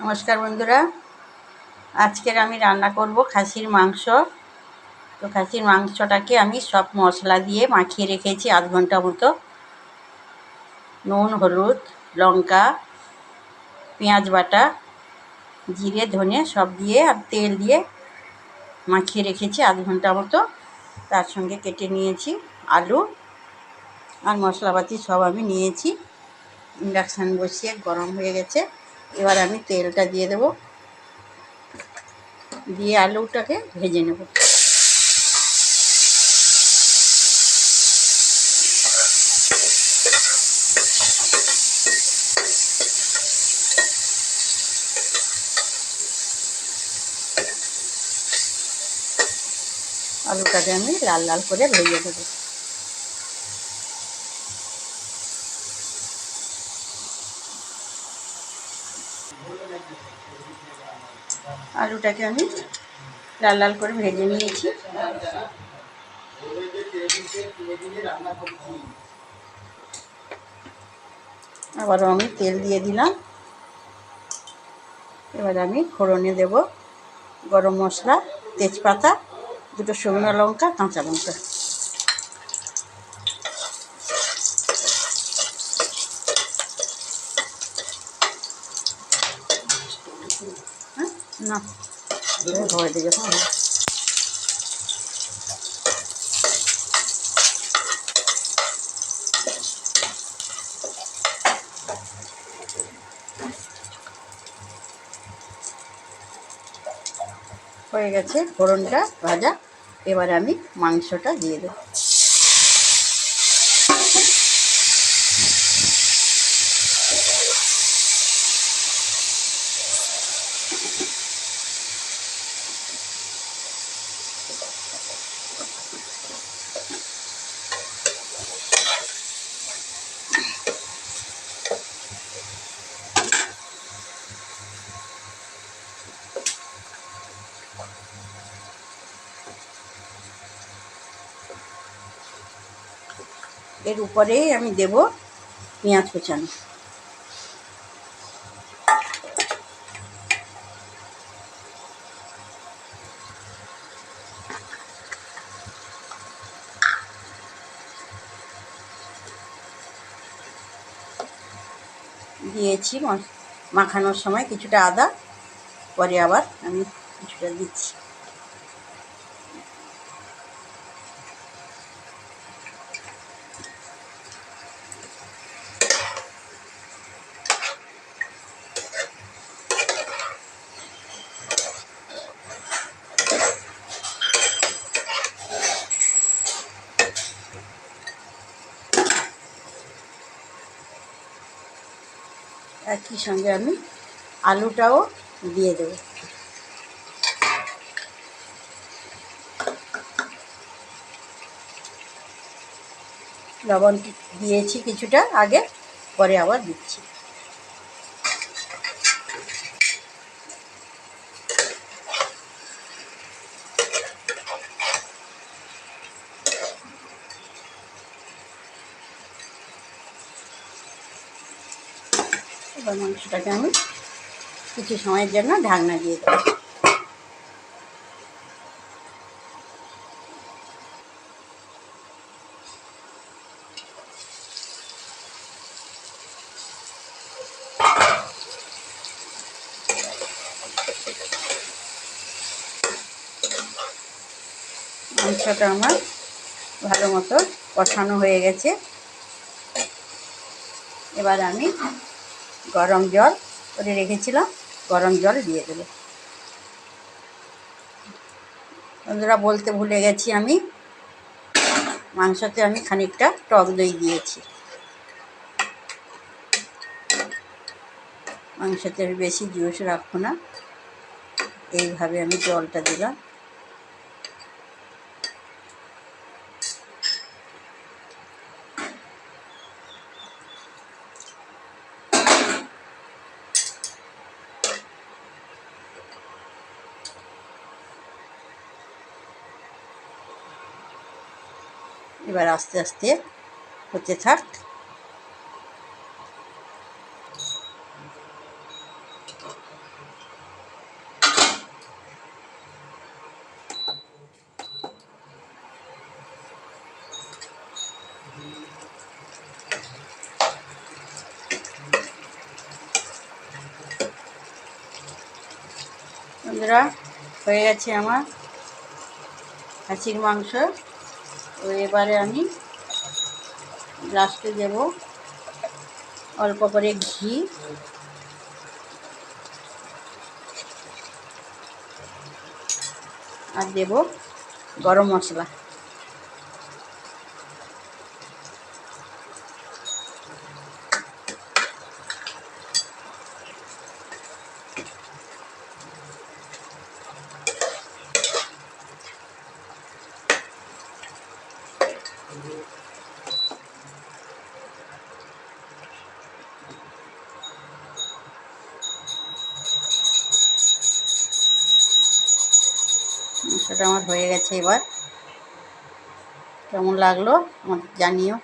নমস্কার বন্ধুরা, আজকের আমি রান্না করব খাসির মাংস। তো খাসির মাংসটাকে আমি সব মশলা দিয়ে মাখিয়ে রেখেছি আধ ঘন্টা মতো। নুন, হলুদ, লঙ্কা, পেঁয়াজ বাটা, জিরে, ধনে সব দিয়ে আর তেল দিয়ে মাখিয়ে রেখেছি আধ ঘন্টা মতো। তার সঙ্গে কেটে নিয়েছি আলু আর মশলাপাতি সব আমি নিয়েছি। ইন্ডাকশান বসিয়ে গরম হয়ে গেছে। এবার আমি তেলটা দিয়ে দেব, দিয়ে আলুটাকে ভেজে নেব। আলুটাকে আমি লাল লাল করে ভেজে দেবো। আলুটাকে আমি লাল লাল করে ভেজে নিয়েছি। আবারও আমি তেল দিয়ে দিলাম। এবার আমি ফোড়নে দেব গরম মশলা, তেজপাতা, দুটো শুকনো লঙ্কা, কাঁচা লঙ্কা। না হয়ে দিয়ে হয়ে গেছে ফোড়নটা ভাজা। এবার আমি মাংসটা দিয়ে দেব। এর উপরেই আমি দেব পেঁয়াজ কুচানো। দিয়েছি মাখানোর সময় কিছুটা আদা, পরে আবার আমি কিছুটা দিচ্ছি। একই সঙ্গে আমি আলুটাও দিয়ে দেব। লবণ দিয়েছি কিছুটা আগে, পরে আবার দিচ্ছি। এবার মাংসটাকে আমি কিছু সময়ের জন্য ঢাকনা দিয়ে দেবো। মাংসটা আমার ভালো মতো কষানো হয়ে গেছে। এবার আমি গরম জল করে রেখেছিলাম, গরম জল দিয়ে দেব। বন্ধুরা, বলতে ভুলে গেছি, আমি মাংসতে আমি খানিকটা টক দই দিয়েছি। মাংসতে বেশি জুস রাখবো না, এইভাবে আমি জলটা দিলাম। এবার আস্তে আস্তে হতে থাক। বন্ধুরা, হয়ে গেছে আমার খাসির মাংস। তো এবারে আমি লাস্টে দেব অল্প করে ঘি, আর দেব গরম মশলা। সেটা আমার হয়ে গেছে। এবার কেমন লাগলো আমাকে জানিও।